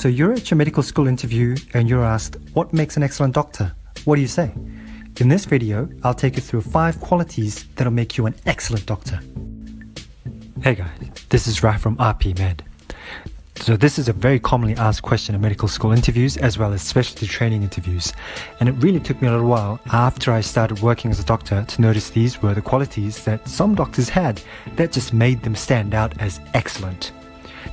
So you're at your medical school interview and you're asked, what makes an excellent doctor? What do you say? In this video, I'll take you through 5 qualities that'll make you an excellent doctor. Hey guys, this is Raf from RP Med. So this is a very commonly asked question in medical school interviews as well as specialty training interviews. And it really took me a little while after I started working as a doctor to notice these were the qualities that some doctors had that just made them stand out as excellent.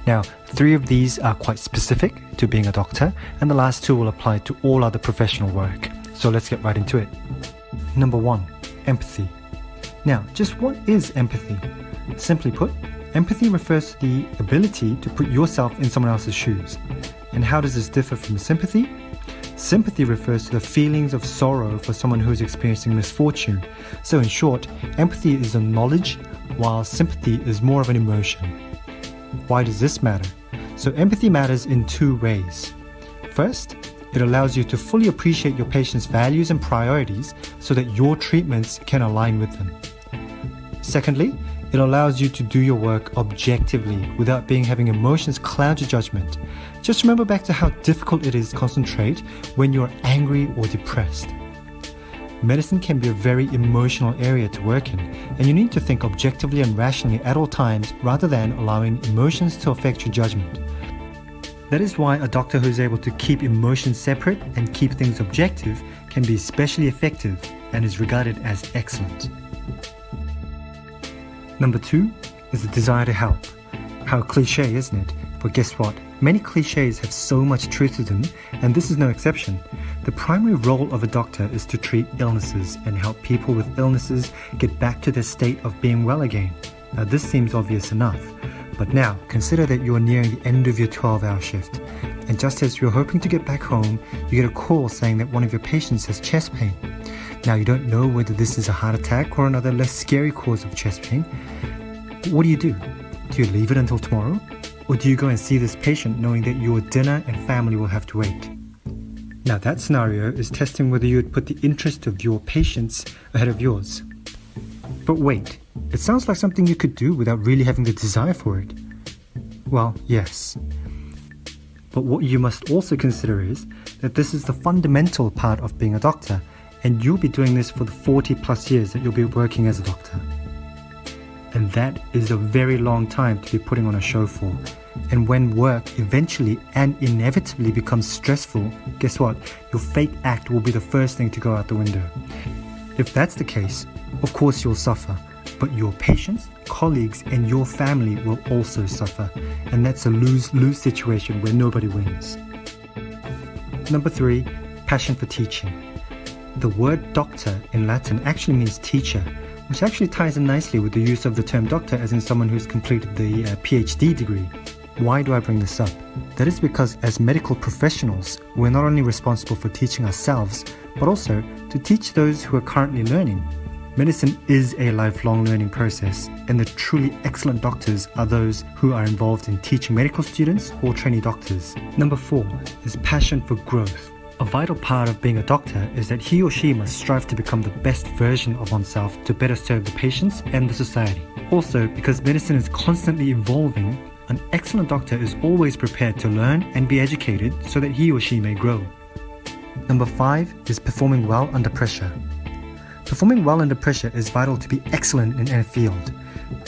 Now, 3 of these are quite specific to being a doctor, and the last 2 will apply to all other professional work. So let's get right into it. Number 1, empathy. Now, just what is empathy? Simply put, empathy refers to the ability to put yourself in someone else's shoes. And how does this differ from sympathy? Sympathy refers to the feelings of sorrow for someone who is experiencing misfortune. So in short, empathy is a knowledge, while sympathy is more of an emotion. Why does this matter? So empathy matters in 2 ways. First, it allows you to fully appreciate your patient's values and priorities so that your treatments can align with them. Secondly, it allows you to do your work objectively without having emotions cloud your judgment. Just remember back to how difficult it is to concentrate when you're angry or depressed. Medicine can be a very emotional area to work in, and you need to think objectively and rationally at all times rather than allowing emotions to affect your judgment. That is why a doctor who is able to keep emotions separate and keep things objective can be especially effective and is regarded as excellent. Number 2 is the desire to help. How cliche, isn't it? But guess what? Many cliches have so much truth to them, and this is no exception. The primary role of a doctor is to treat illnesses and help people with illnesses get back to their state of being well again. Now this seems obvious enough, but now consider that you are nearing the end of your 12-hour shift, and just as you're hoping to get back home, you get a call saying that one of your patients has chest pain. Now you don't know whether this is a heart attack or another less scary cause of chest pain. What do? Do you leave it until tomorrow? Or do you go and see this patient knowing that your dinner and family will have to wait? Now that scenario is testing whether you would put the interest of your patients ahead of yours. But wait, it sounds like something you could do without really having the desire for it. Well, yes. But what you must also consider is that this is the fundamental part of being a doctor, and you'll be doing this for the 40+ years that you'll be working as a doctor. And that is a very long time to be putting on a show for. And when work eventually and inevitably becomes stressful, guess what? Your fake act will be the first thing to go out the window. If that's the case, of course you'll suffer, but your patients, colleagues, and your family will also suffer. And that's a lose-lose situation where nobody wins. Number 3, passion for teaching. The word doctor in Latin actually means teacher, which actually ties in nicely with the use of the term doctor as in someone who's completed the PhD degree. Why do I bring this up? That is because as medical professionals, we're not only responsible for teaching ourselves, but also to teach those who are currently learning. Medicine is a lifelong learning process, and the truly excellent doctors are those who are involved in teaching medical students or trainee doctors. Number 4 is passion for growth. A vital part of being a doctor is that he or she must strive to become the best version of oneself to better serve the patients and the society. Also, because medicine is constantly evolving, an excellent doctor is always prepared to learn and be educated so that he or she may grow. Number 5 is performing well under pressure. Performing well under pressure is vital to be excellent in any field,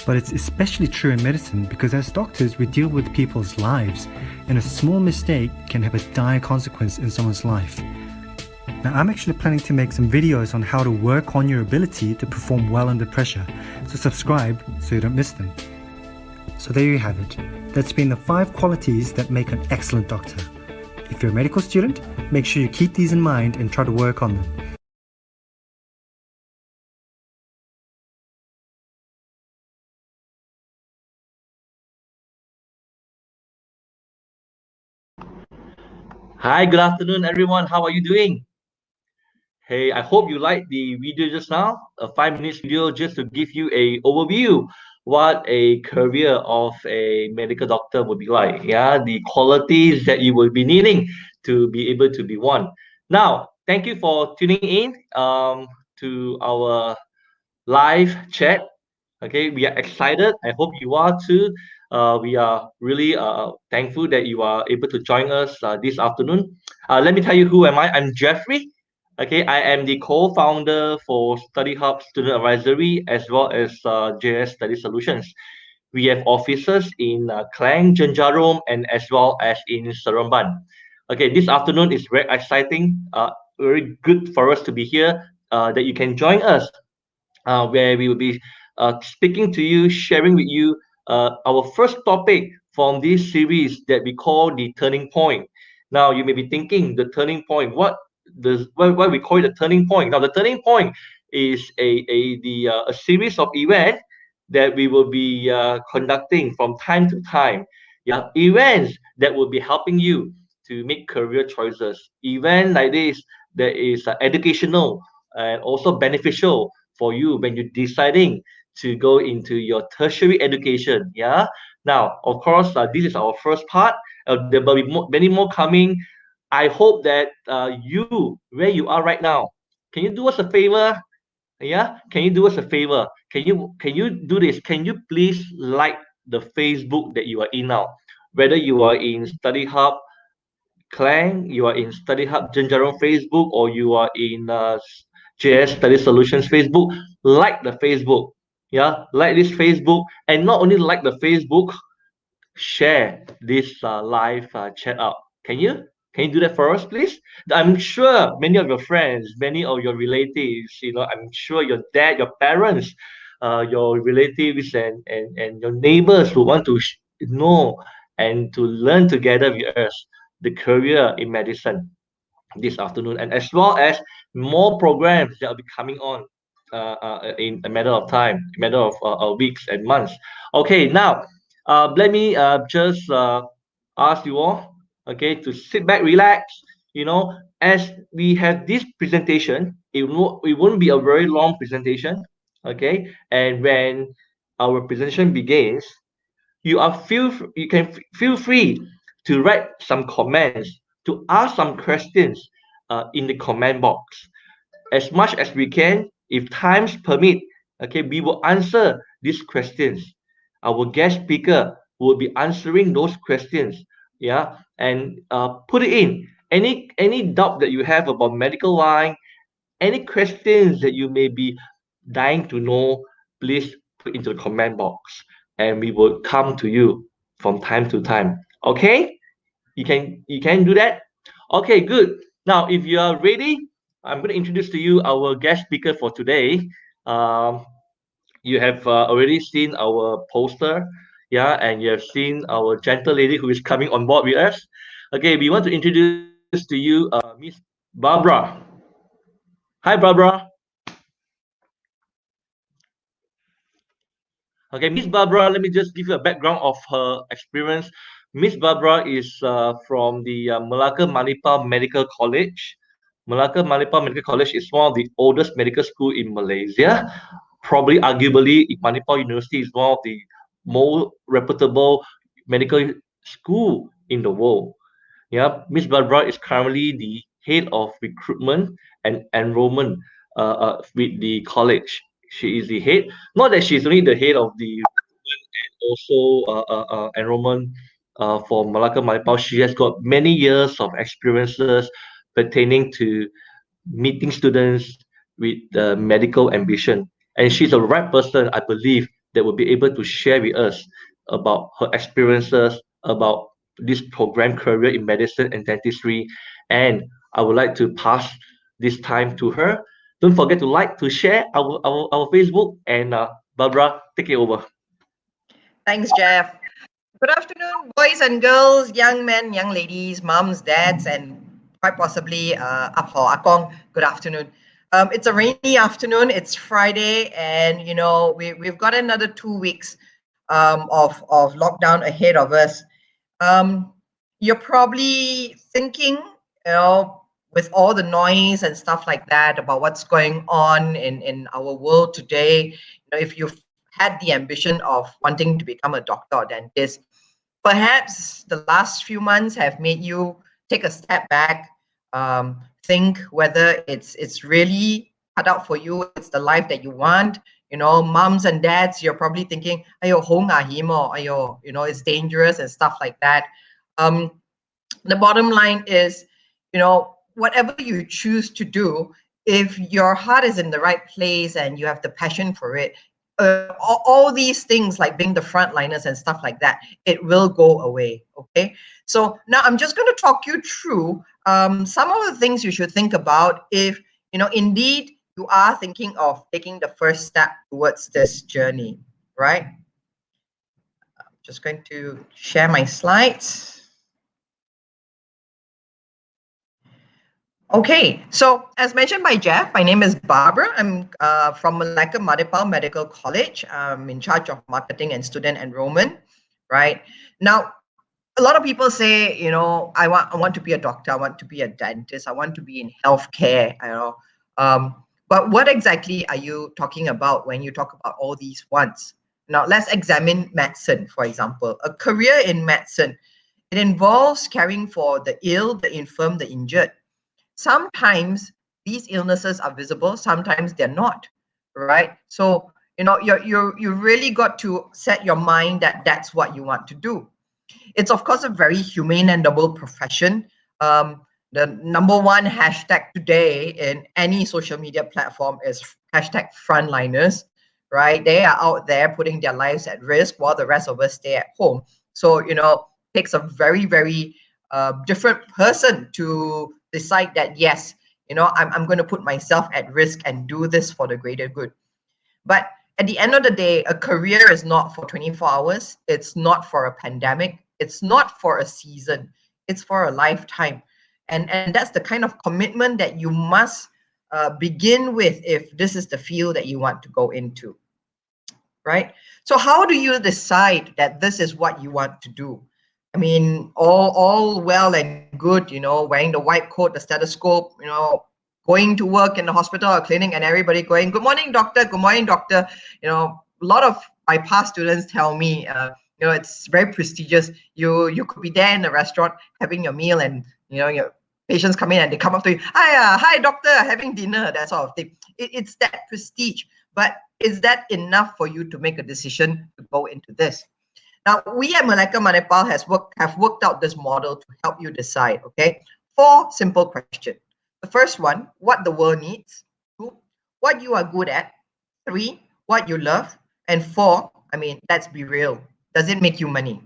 but it's especially true in medicine because as doctors we deal with people's lives, and a small mistake can have a dire consequence in someone's life. Now I'm actually planning to make some videos on how to work on your ability to perform well under pressure, so subscribe so you don't miss them. So there you have it. That's been the 5 qualities that make an excellent doctor. If you're a medical student, make sure you keep these in mind and try to work on them. Hi, good afternoon, everyone. How are you doing? Hey, I hope you liked the video just now, a 5 minutes video just to give you a overview what a career of a medical doctor would be like. Yeah, the qualities that you will be needing to be able to be one. Now, thank you for tuning in to our live chat. Okay, we are excited. I hope you are too. We are really thankful that you are able to join us this afternoon. Let me tell you who am I. I'm Jeffrey. Okay, I am the co-founder for Study Hub Student Advisory as well as JS Study Solutions. We have offices in Klang, Jenjarom, and as well as in Seremban. Okay, this afternoon is very exciting, very good for us to be here, that you can join us, where we will be speaking to you, sharing with you our first topic from this series that we call the turning point. Now, you may be thinking the turning point, why we call it the turning point? Now, the turning point is a series of events that we will be conducting from time to time. Yeah, events that will be helping you to make career choices. Event like this that is educational and also beneficial for you when you're deciding to go into your tertiary education. Yeah. Now, of course, this is our first part. There will be many more coming. I hope that you, where you are right now, can you do us a favor? Yeah. Can you do us a favor? Can you do this? Can you please like the Facebook that you are in now? Whether you are in Study Hub Clang, you are in Study Hub Jenjaron Facebook, or you are in JS Study Solutions Facebook, like the Facebook. Yeah, like this Facebook, and not only like the Facebook, share this live chat out. Can you? Can you do that for us, please? I'm sure many of your friends, many of your relatives, I'm sure your dad, your parents, your relatives, and your neighbors will want to know and to learn together with us the career in medicine this afternoon, and as well as more programs that will be coming on in a matter of time, a matter of weeks and months. Okay, now let me just ask you all, okay, to sit back, relax. As we have this presentation, it won't be a very long presentation, okay? And when our presentation begins, you can feel free to write some comments, to ask some questions in the comment box as much as we can. If times permit, okay, we will answer these questions. Our guest speaker will be answering those questions. Yeah, and put it in any doubt that you have about medical line, any questions that you may be dying to know, please put into the comment box, and we will come to you from time to time. Okay? You can do that? Okay, good. Now, if you are ready, I'm going to introduce to you our guest speaker for today. Um, you have already seen our poster, yeah, and you have seen our gentle lady who is coming on board with us. Okay, we want to introduce to you Miss Barbara. Hi, Barbara. Okay, Miss Barbara, let me just give you a background of her experience. Miss Barbara is from the Melaka Manipal Medical College. Melaka Manipal Medical College is one of the oldest medical school in Malaysia. Probably, arguably, Manipal University is one of the more reputable medical school in the world. Yeah, Miss Barbara is currently the head of recruitment and enrollment with the college. She is the head. Not that she's only the head of the recruitment and also enrollment for Malacca Manipal. She has got many years of experiences pertaining to meeting students with medical ambition. And she's the right person, I believe, that will be able to share with us about her experiences, about this program career in medicine and dentistry. And I would like to pass this time to her. Don't forget to like, to share our Facebook, and Barbara, take it over. Thanks, Jeff. Good afternoon, boys and girls, young men, young ladies, moms, dads, and quite possibly Apo, Akong. Good afternoon. It's a rainy afternoon. It's Friday, and we've got another 2 weeks of lockdown ahead of us. Um, you're probably thinking, with all the noise and stuff like that about what's going on in our world today, if you've had the ambition of wanting to become a doctor or dentist, perhaps the last few months have made you take a step back, think whether it's really cut out for you, it's the life that you want. moms and dads, you're probably thinking, ayo, hong ahimo, ayo, it's dangerous and stuff like that. The bottom line is, whatever you choose to do, if your heart is in the right place and you have the passion for it, all these things like being the frontliners and stuff like that, it will go away. Okay. So now I'm just going to talk you through some of the things you should think about if, indeed you are thinking of taking the first step towards this journey, right? I'm just going to share my slides. Okay, so as mentioned by Jeff, my name is Barbara. I'm from Melaka Manipal Medical College. I'm in charge of marketing and student enrollment, right? Now, a lot of people say, I want to be a doctor, I want to be a dentist, I want to be in healthcare, but what exactly are you talking about when you talk about all these wants? Now, let's examine medicine, for example. A career in medicine, it involves caring for the ill, the infirm, the injured. Sometimes these illnesses are visible, sometimes they're not, right? So you really got to set your mind that that's what you want to do. It's of course a very humane and noble profession. The number one hashtag today in any social media platform is hashtag frontliners, right? They are out there putting their lives at risk while the rest of us stay at home. So takes a very, very different person to decide that, yes, I'm going to put myself at risk and do this for the greater good. But at the end of the day, a career is not for 24 hours. It's not for a pandemic. It's not for a season. It's for a lifetime. And that's the kind of commitment that you must begin with if this is the field that you want to go into, right? So how do you decide that this is what you want to do? I mean, all well and good, wearing the white coat, the stethoscope, going to work in the hospital or clinic and everybody going, good morning, doctor, good morning, doctor. A lot of my past students tell me, it's very prestigious. You could be there in the restaurant having your meal and, your patients come in and they come up to you, hi, doctor, having dinner, that sort of thing. It's that prestige. But is that enough for you to make a decision to go into this? Now, we at Melaka Manipal have worked out this model to help you decide, okay? 4 simple questions. The first one, what the world needs. 2, what you are good at. 3, what you love. And 4, let's be real. Does it make you money,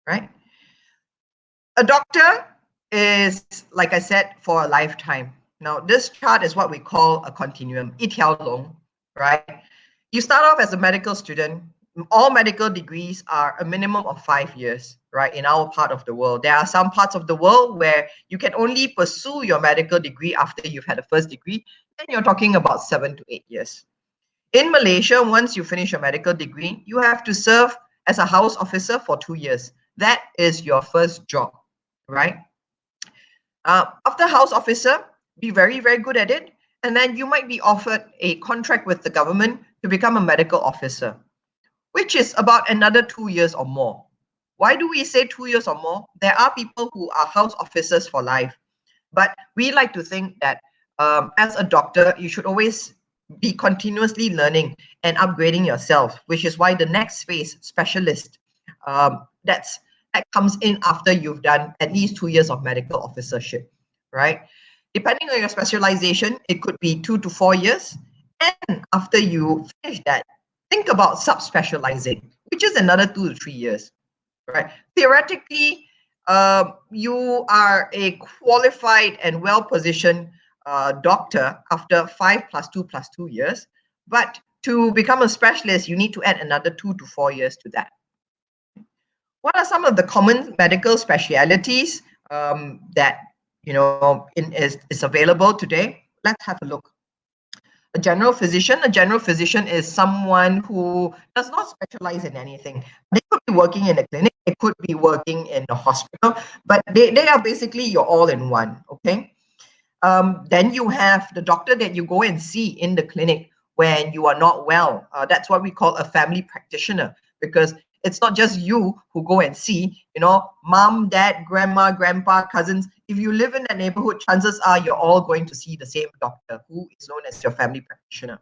right? A doctor is, like I said, for a lifetime. Now, this chart is what we call a continuum, 一条龙, right? You start off as a medical student. All medical degrees are a minimum of 5 years, right? In our part of the world. There are some parts of the world where you can only pursue your medical degree after you've had a first degree, and you're talking about 7 to 8 years. In Malaysia, once you finish your medical degree, you have to serve as a house officer for 2 years. That is your first job, right? After house officer, be very, very good at it. And then you might be offered a contract with the government to become a medical officer, which is about another 2 years or more. Why do we say 2 years or more? There are people who are house officers for life. But we like to think that as a doctor, you should always be continuously learning and upgrading yourself, which is why the next phase, specialist, that comes in after you've done at least 2 years of medical officership, right? Depending on your specialization, it could be 2 to 4 years. And after you finish that, think about subspecializing, which is another 2 to 3 years, right? Theoretically, you are a qualified and well-positioned doctor after 5 plus 2 plus 2 years. But to become a specialist, you need to add another 2 to 4 years to that. What are some of the common medical specialities that is available today? Let's have a look. A general physician. A general physician is someone who does not specialize in anything. They could be working in a clinic, they could be working in a hospital, but they are basically your all-in-one, okay? Then you have the doctor that you go and see in the clinic when you are not well. That's what we call a family practitioner, because it's not just you who go and see, mom, dad, grandma, grandpa, cousins. If you live in that neighborhood, chances are you're all going to see the same doctor who is known as your family practitioner.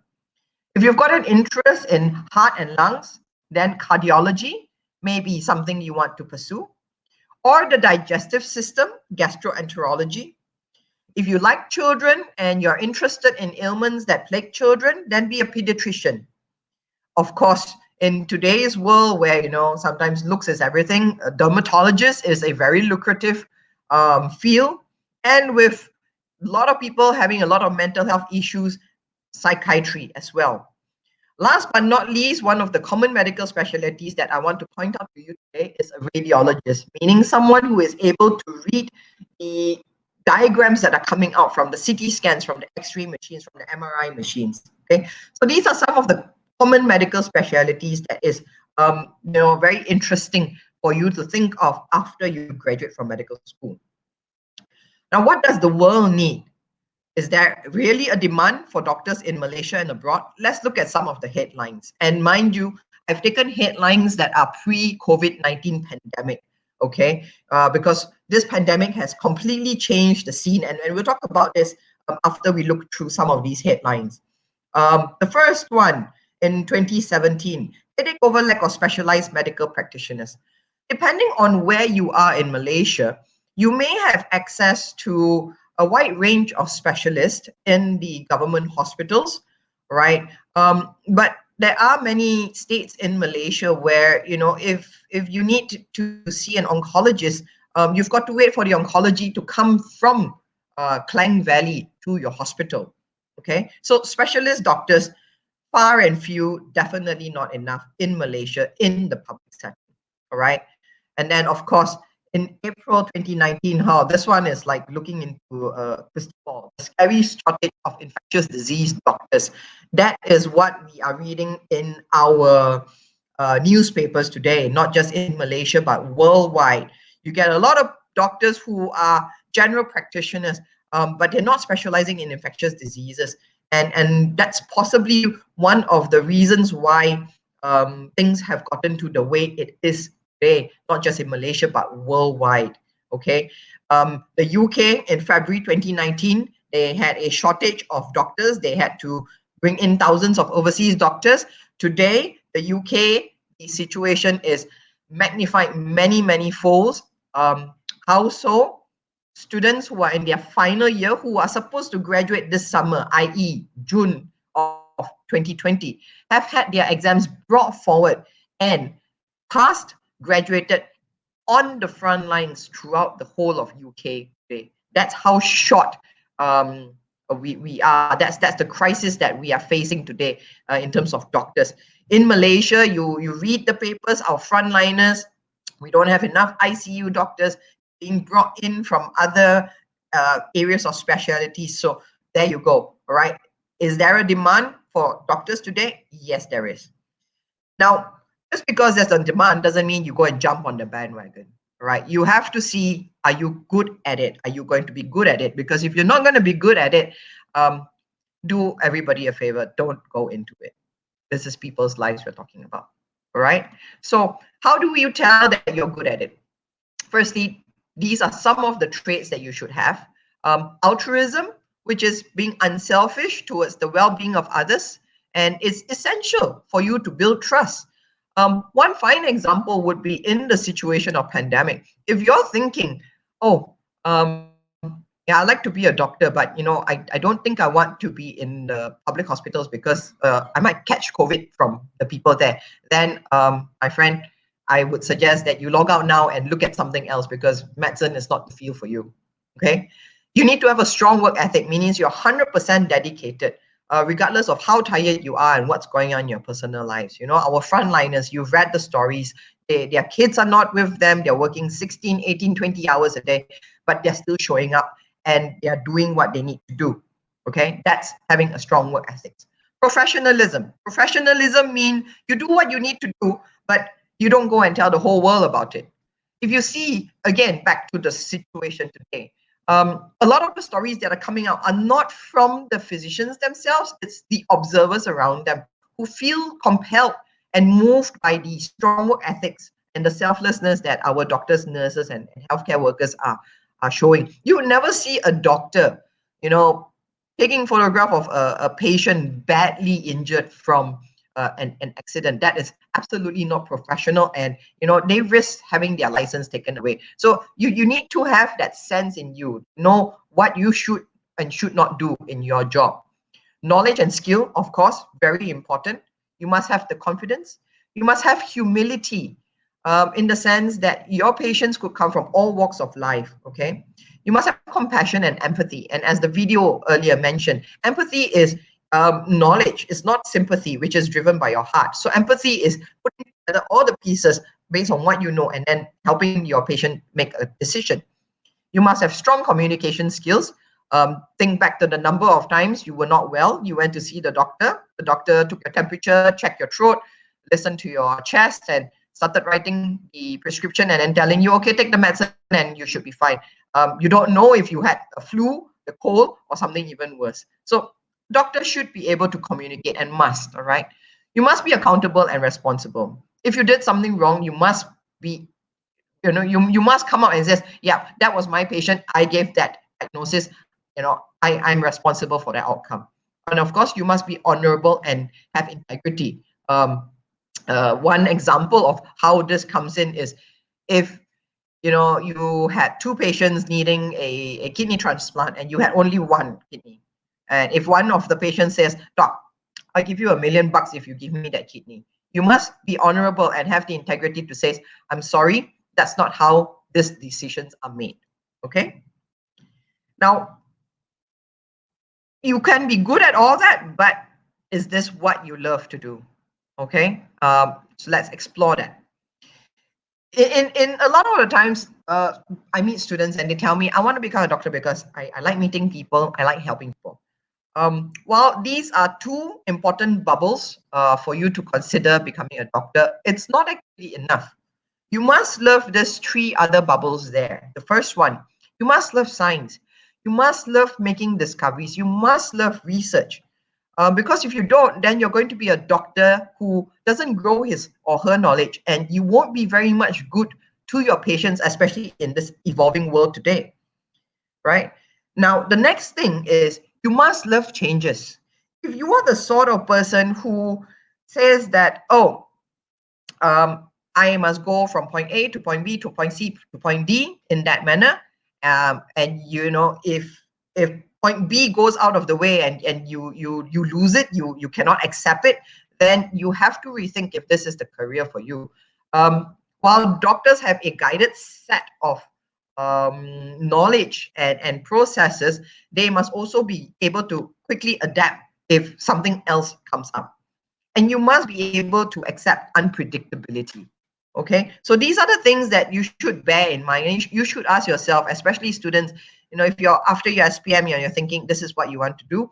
If you've got an interest in heart and lungs, then cardiology may be something you want to pursue, or the digestive system, gastroenterology. If you like children and you're interested in ailments that plague children, then be a pediatrician. Of course, in today's world where, sometimes looks is everything, a dermatologist is a very lucrative field. And with a lot of people having a lot of mental health issues, psychiatry as well. Last but not least, one of the common medical specialties that I want to point out to you today is a radiologist, meaning someone who is able to read the diagrams that are coming out from the CT scans, from the X-ray machines, from the MRI machines. Okay, so these are some of the common medical specialties that is, very interesting for you to think of after you graduate from medical school. Now, what does the world need? Is there really a demand for doctors in Malaysia and abroad? Let's look at some of the headlines. And mind you, I've taken headlines that are pre-COVID-19 pandemic, okay? Because this pandemic has completely changed the scene. And we'll talk about this after we look through some of these headlines. The first one in 2017, headache over lack of specialized medical practitioners. Depending on where you are in Malaysia, you may have access to a wide range of specialists in the government hospitals, right? But there are many states in Malaysia where, if you need to see an oncologist, you've got to wait for the oncology to come from Klang Valley to your hospital. Okay, so specialist doctors, far and few, definitely not enough in Malaysia in the public sector. All right, and then of course in April 2019, this one is like looking into a crystal ball, a scary shortage of infectious disease doctors. That is what we are reading in our newspapers today, not just in Malaysia, but worldwide. You get a lot of doctors who are general practitioners, but they're not specializing in infectious diseases. And that's possibly one of the reasons why things have gotten to the way it is today, not just in Malaysia, but worldwide. Okay. The UK in February 2019, they had a shortage of doctors. They had to bring in thousands of overseas doctors. Today, the UK, the situation is magnified many, many folds. How so? Students who are in their final year, who are supposed to graduate this summer, i.e. June of 2020, have had their exams brought forward and passed, graduated on the front lines throughout the whole of UK today. That's how short we are. That's the crisis that we are facing today in terms of doctors. In Malaysia, you read the papers, our frontliners, we don't have enough ICU doctors being brought in from other areas of specialties. So there you go. All right. Is there a demand for doctors today? Yes, there is. Now, just because there's a demand doesn't mean you go and jump on the bandwagon, right? You have to see, are you good at it? Are you going to be good at it? Because if you're not going to be good at it, do everybody a favor. Don't go into it. This is people's lives we're talking about, all right? So how do you tell that you're good at it? Firstly, these are some of the traits that you should have. Altruism, which is being unselfish towards the well-being of others, and it's essential for you to build trust. One fine example would be in the situation of pandemic. If you're thinking, oh, yeah, I'd like to be a doctor, but I don't think I want to be in the public hospitals because I might catch COVID from the people there. Then, my friend, I would suggest that you log out now and look at something else because medicine is not the field for you. Okay, you need to have a strong work ethic, meaning you're 100% dedicated. Regardless of how tired you are and what's going on in your personal lives. Our frontliners, you've read the stories, their kids are not with them, they're working 16, 18, 20 hours a day, but they're still showing up and they're doing what they need to do. Okay, that's having a strong work ethic. Professionalism. Professionalism means you do what you need to do, but you don't go and tell the whole world about it. If you see, again, back to the situation today, a lot of the stories that are coming out are not from the physicians themselves, it's the observers around them who feel compelled and moved by the strong work ethics and the selflessness that our doctors, nurses, and healthcare workers are showing. You would never see a doctor, taking photograph of a patient badly injured from an accident, that is absolutely not professional, and they risk having their license taken away. So you need to have that sense in you, know what you should and should not do in your job. Knowledge and skill, of course, very important. You must have the confidence. You must have humility, in the sense that your patients could come from all walks of life, okay? You must have compassion and empathy. And as the video earlier mentioned, empathy is knowledge. It's not sympathy, which is driven by your heart. So empathy is putting together all the pieces based on what you know and then helping your patient make a decision. You must have strong communication skills. Think back to the number of times you were not well, you went to see the doctor took your temperature, checked your throat, listened to your chest, and started writing the prescription and then telling you, okay, take the medicine and you should be fine. You don't know if you had a flu, the cold, or something even worse. So doctors should be able to communicate, and must, all right? You must be accountable and responsible. If you did something wrong, you must be, you must come out and say, yeah, that was my patient, I gave that diagnosis, I'm responsible for that outcome. And of course, you must be honorable and have integrity. One example of how this comes in is if you had two patients needing a kidney transplant and you had only one kidney, and if one of the patients says, doc, I'll give you $1 million if you give me that kidney, you must be honorable and have the integrity to say, I'm sorry, that's not how these decisions are made. Okay, now you can be good at all that, but is this what you love to do? Okay, so let's explore that. In a lot of the times, I meet students and they tell me, I want to become a doctor because I like meeting people, I like helping people. While these are two important bubbles for you to consider becoming a doctor, it's not actually enough. You must love these three other bubbles there. The first one, you must love science. You must love making discoveries. You must love research. Because if you don't, then you're going to be a doctor who doesn't grow his or her knowledge, and you won't be very much good to your patients, especially in this evolving world today, right? Now, the next thing is you must love changes. If you are the sort of person who says that, oh, I must go from point A to point B to point C to point D in that manner, and if point B goes out of the way and you lose it, you cannot accept it, then you have to rethink if this is the career for you. While doctors have a guided set of knowledge and processes, they must also be able to quickly adapt if something else comes up. And you must be able to accept unpredictability. Okay, so these are the things that you should bear in mind, and you should ask yourself, especially students, if you're after your SPM, you're thinking this is what you want to do,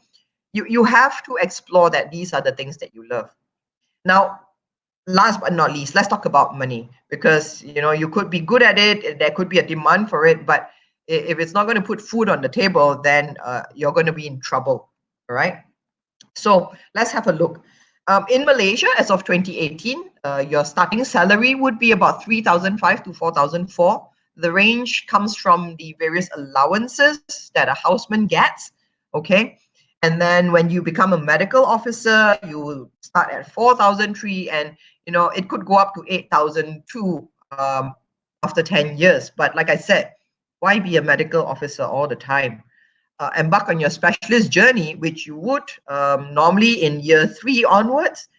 you have to explore that these are the things that you love. Now, last but not least, let's talk about money, because you could be good at it, there could be a demand for it, but if it's not going to put food on the table, then you're going to be in trouble. All right, so let's have a look. In Malaysia, as of 2018, your starting salary would be about 3,500 to 4,400. The range comes from the various allowances that a houseman gets, okay? And then when you become a medical officer, you will start at 4,003, and it could go up to 8,002 after 10 years. But like I said, why be a medical officer all the time? Embark on your specialist journey, which you would normally in year 3 onwards,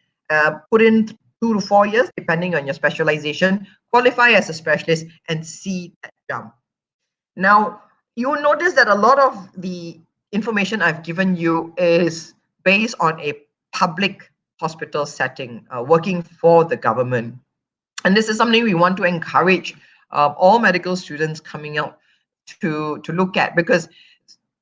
put in 2 to 4 years, depending on your specialization, qualify as a specialist and see that jump. Now, you will notice that a lot of the information I've given you is based on a public hospital setting, working for the government. And this is something we want to encourage all medical students coming out to look at, because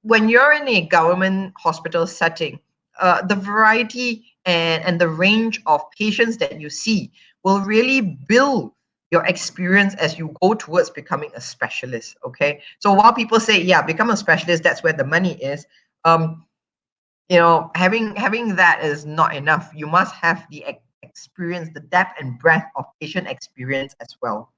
when you're in a government hospital setting, the variety and the range of patients that you see will really build your experience as you go towards becoming a specialist. Okay, so while people say, yeah, become a specialist, that's where the money is, having that is not enough. You must have the experience, the depth and breadth of patient experience as well.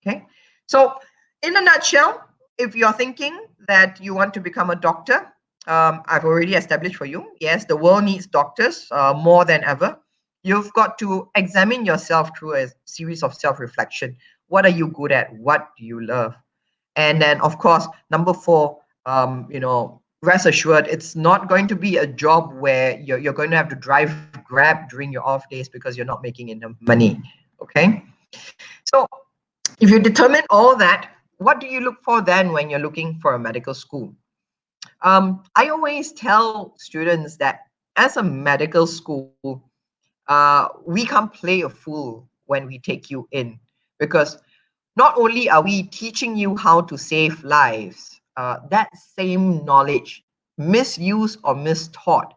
Okay, so in a nutshell, if you're thinking that you want to become a doctor, I've already established for you. Yes, the world needs doctors more than ever. You've got to examine yourself through a series of self-reflection. What are you good at? What do you love? And then, of course, number four, rest assured, it's not going to be a job where you're going to have to drive Grab during your off days because you're not making enough money. Okay. So if you determine all that, what do you look for then when you're looking for a medical school? I always tell students that as a medical school, we can't play a fool when we take you in, because not only are we teaching you how to save lives, that same knowledge, misused or mistaught,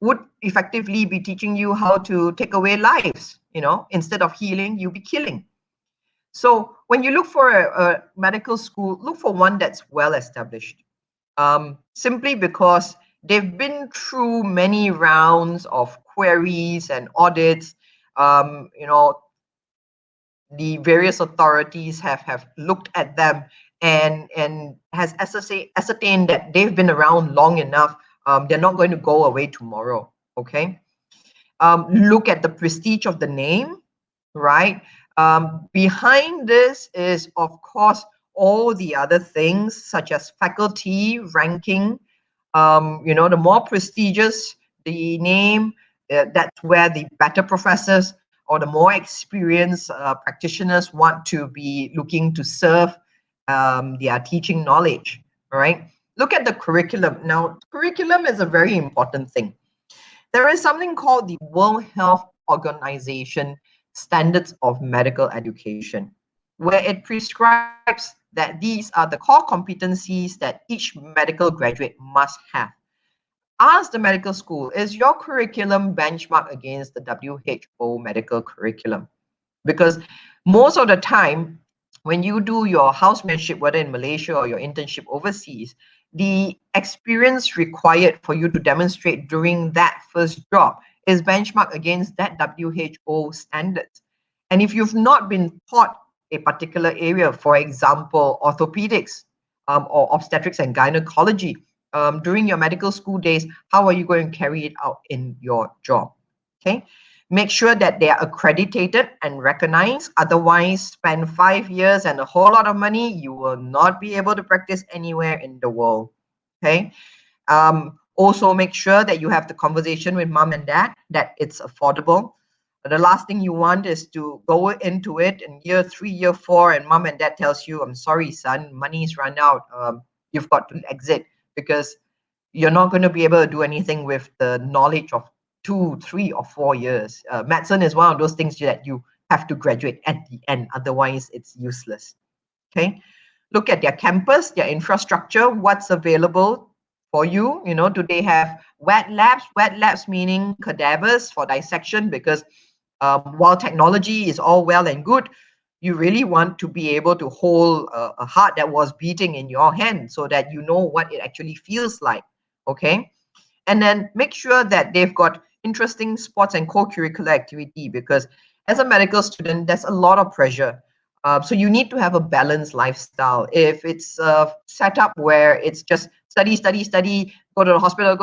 would effectively be teaching you how to take away lives. Instead of healing, you'll be killing. So when you look for a medical school, look for one that's well established. Simply because they've been through many rounds of queries and audits. Um, you know, the various authorities have looked at them and has ascertained that they've been around long enough. They're not going to go away tomorrow. Okay. Look at the prestige of the name, right? Behind this is, of course, all the other things such as faculty ranking. The more prestigious the name, that's where the better professors or the more experienced practitioners want to be looking to serve their teaching knowledge. All right. Look at the curriculum. Now, curriculum is a very important thing. There is something called the World Health Organization Standards of Medical Education, where it prescribes that these are the core competencies that each medical graduate must have. Ask the medical school, is your curriculum benchmarked against the WHO medical curriculum? Because most of the time, when you do your housemanship, whether in Malaysia or your internship overseas, the experience required for you to demonstrate during that first job is benchmarked against that WHO standards. And if you've not been taught a particular area, for example, orthopedics or obstetrics and gynecology, during your medical school days, how are you going to carry it out in your job? Okay. Make sure that they are accredited and recognized. Otherwise, spend 5 years and a whole lot of money. You will not be able to practice anywhere in the world. Okay. Also, make sure that you have the conversation with mom and dad that it's affordable. The last thing you want is to go into it in year 3, year 4, and mom and dad tells you, "I'm sorry, son, money's run out. You've got to exit," because you're not going to be able to do anything with the knowledge of 2, 3, or 4 years. Medicine is one of those things that you have to graduate at the end, otherwise it's useless. Okay. Look at their campus, their infrastructure, what's available for you. Do they have wet labs? Wet labs meaning cadavers for dissection, because while technology is all well and good, you really want to be able to hold a heart that was beating in your hand so that you know what it actually feels like. Okay. And then make sure that they've got interesting sports and co-curricular activity, because as a medical student, there's a lot of pressure. So you need to have a balanced lifestyle. If it's set up where it's just study, study, study, go to the hospital,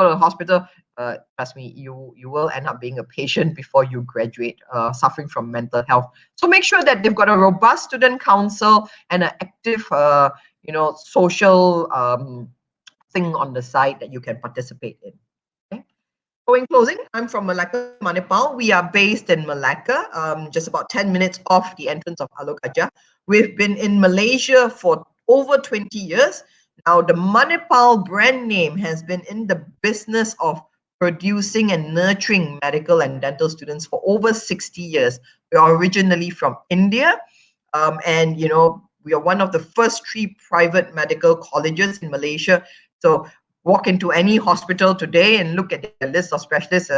trust me, you will end up being a patient before you graduate, suffering from mental health. So make sure that they've got a robust student council and an active, social thing on the side that you can participate in. Okay. So in closing, I'm from Melaka Manipal. We are based in Melaka, just about 10 minutes off the entrance of Alok Gajah. We've been in Malaysia for over 20 years. Now, the Manipal brand name has been in the business of producing and nurturing medical and dental students for over 60 years. We are originally from India, and we are one of the first 3 private medical colleges in Malaysia. So walk into any hospital today and look at the list of specialists.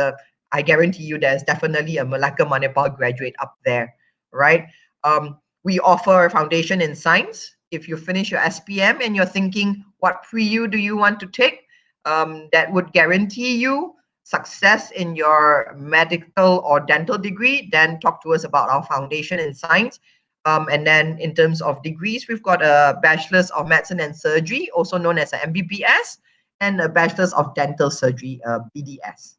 I guarantee you there's definitely a Melaka Manipal graduate up there, right? We offer a foundation in science. If you finish your SPM and you're thinking, what pre-U do you want to take? That would guarantee you success in your medical or dental degree, then talk to us about our foundation in science. And then in terms of degrees, we've got a Bachelor's of Medicine and Surgery, also known as an MBBS, and a Bachelor's of Dental Surgery, BDS.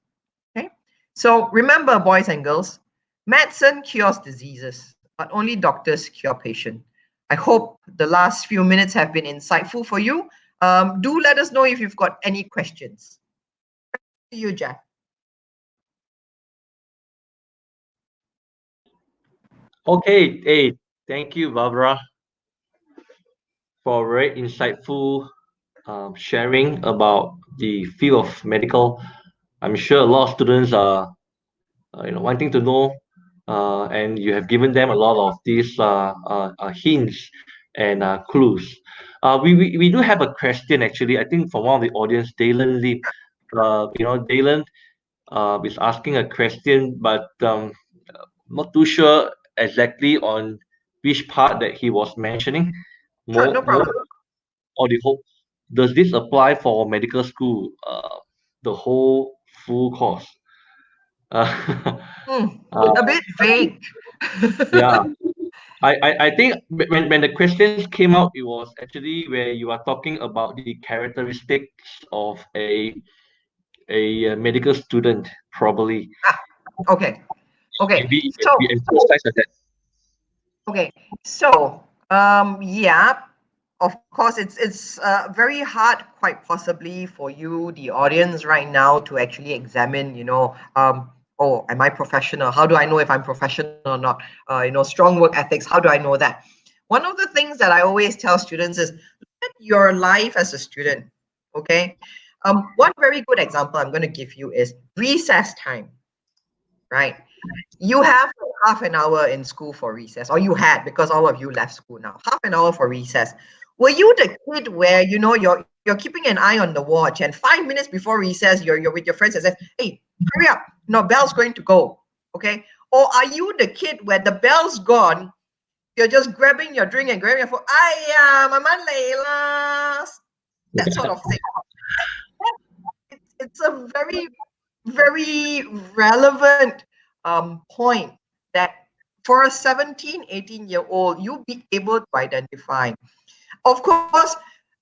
Okay, so remember, boys and girls, medicine cures diseases, but only doctors cure patients. I hope the last few minutes have been insightful for you. Do let us know if you've got any questions. Back to you, Jack. Okay, hey, thank you, Barbara, for very insightful sharing about the field of medical. I'm sure a lot of students are, wanting to know, and you have given them a lot of these hints and clues. We do have a question actually. I think from one of the audience, Dalen Lee. Dalen is asking a question, but not too sure exactly on which part that he was mentioning. Sure, no More problem. or the whole. Does this apply for medical school? The whole full course. Uh, A bit vague. yeah, I think when the questions came out, it was actually where you are talking about the characteristics of a medical student, probably. Ah, okay. Okay. Maybe So, we emphasize on that. okay. So, yeah, of course, it's very hard, quite possibly, for you, the audience, right now, to actually examine. Oh, am I professional? How do I know if I'm professional or not? Strong work ethics. How do I know that? One of the things that I always tell students is look at your life as a student. Okay. One very good example I'm going to give you is recess time. Right. You have half an hour in school for recess, or you had, because all of you left school now. Half an hour for recess. Were you the kid where you're keeping an eye on the watch, and 5 minutes before recess you're with your friends and says, "Hey, hurry up! No, bell's going to go." Okay. Or are you the kid where the bell's gone, you're just grabbing your drink and grabbing your phone? Ayah, Mama Layla, that sort of thing. It's a very, very relevant point that for a 17, 18-year-old, you'll be able to identify. Of course,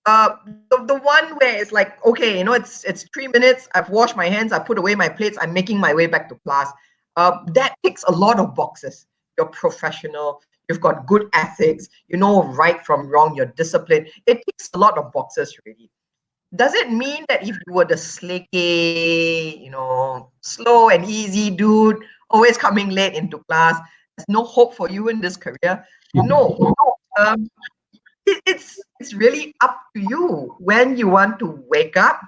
the one where it's like, okay, it's 3 minutes, I've washed my hands, I put away my plates, I'm making my way back to class. That ticks a lot of boxes. You're professional, you've got good ethics, you know right from wrong, you're disciplined. It ticks a lot of boxes, really. Does it mean that if you were the slicky, slow and easy dude, always coming late into class, there's no hope for you in this career? No. Um, it's really up to you when you want to wake up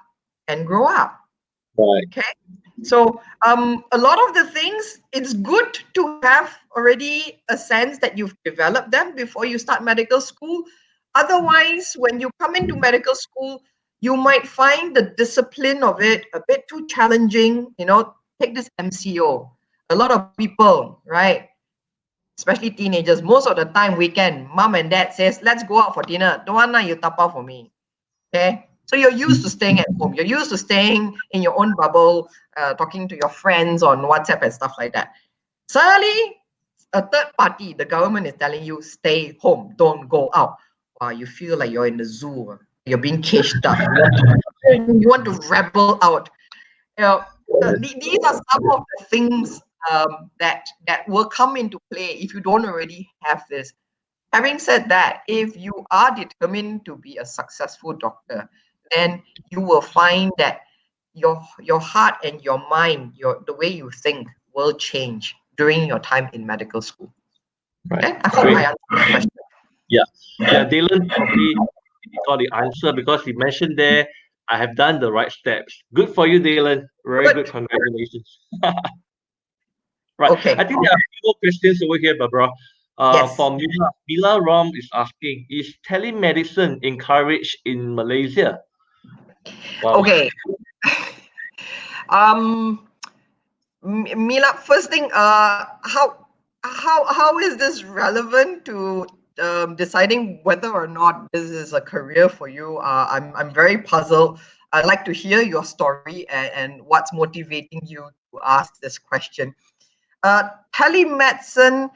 and grow up. Right. Okay. So a lot of the things, it's good to have already a sense that you've developed them before you start medical school. Otherwise, when you come into medical school, you might find the discipline of it a bit too challenging. Take this MCO. A lot of people, right? Especially teenagers, most of the time weekend, mom and dad says, let's go out for dinner. Don't want you tap out for me. Okay. So you're used to staying at home. You're used to staying in your own bubble, talking to your friends on WhatsApp and stuff like that. Suddenly, a third party, the government is telling you, stay home, don't go out. Wow, you feel like you're in the zoo. You're being caged up. You want to rebel out. These are some of the things that will come into play if you don't already have this. Having said that, if you are determined to be a successful doctor, then you will find that your heart and your mind, the way you think, will change during your time in medical school. Right. Okay? I hope Great. I answered the question. Yeah. Dylan probably got the answer because he mentioned there, I have done the right steps. Good for you, Dylan. Very good. Good. Congratulations. Right. Okay. I think there are a few more questions over here, Barbara. Yes. For Mila Rom is asking, is telemedicine encouraged in Malaysia? Wow. Okay. Um, Mila, first thing, how is this relevant to deciding whether or not this is a career for you? I'm very puzzled. I'd like to hear your story and what's motivating you to ask this question. Telemedicine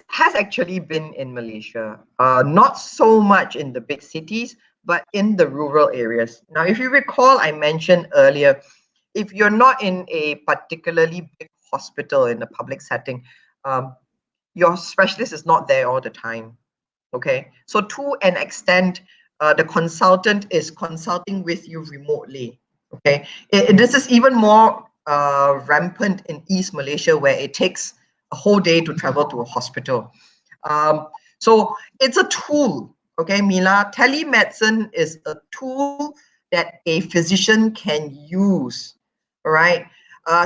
has actually been in Malaysia, not so much in the big cities, but in the rural areas. Now, if you recall, I mentioned earlier, if you're not in a particularly big hospital in a public setting, your specialist is not there all the time. Okay, so to an extent, the consultant is consulting with you remotely. Okay, this is even more rampant in East Malaysia, where it takes a whole day to travel to a hospital. So it's a tool. Okay, Mila, telemedicine is a tool that a physician can use. All right.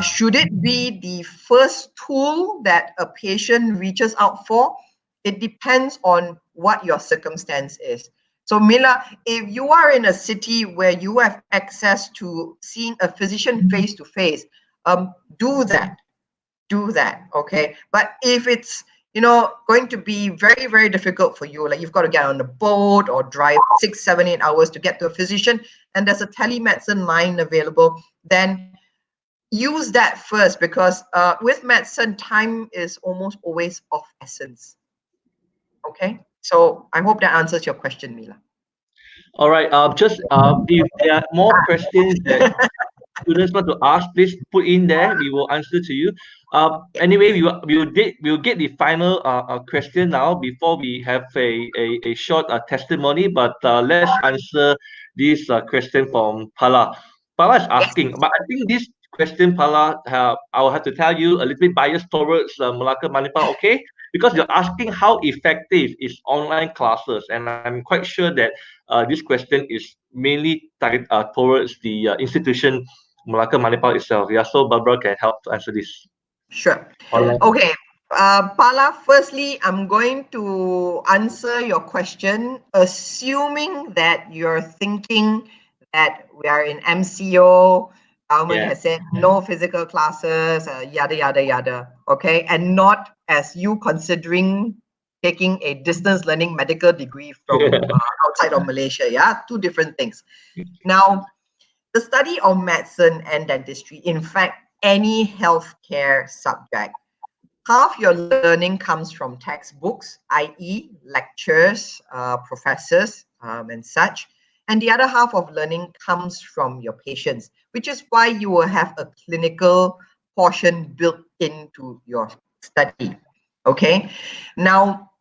Should it be the first tool that a patient reaches out for? It depends on what your circumstance is. So Mila, if you are in a city where you have access to seeing a physician face to face, do that. Do that, okay? But if it's going to be very, very difficult for you, like you've got to get on a boat or drive 6, 7, 8 hours to get to a physician, and there's a telemedicine line available, then use that first, because with medicine, time is almost always of essence. Okay, so I hope that answers your question, Mila. All right. Just if there are more questions that students want to ask, please put in there. We will answer to you. Anyway, we'll get the final question now before we have a short testimony. But let's answer this question from Pala. Pala is Yes. asking, but I think this question, Pala, I will have to tell you a little bit biased towards Melaka Manipal, okay? Because you're asking how effective is online classes, and I'm quite sure that this question is mainly targeted towards the institution Melaka Manipal itself. Yeah, so Barbara can help to answer this. Sure. Online. Okay. Pala, firstly, I'm going to answer your question, assuming that you're thinking that we are in MCO, government Yeah. has said no physical classes, yada, yada, yada. Okay. And not as you considering taking a distance learning medical degree from outside of Malaysia. Yeah. Two different things. Now, the study of medicine and dentistry, in fact, any healthcare subject, half your learning comes from textbooks, i.e., lectures, professors, and such. And the other half of learning comes from your patients, which is why you will have a clinical portion built into your study. Okay. Now,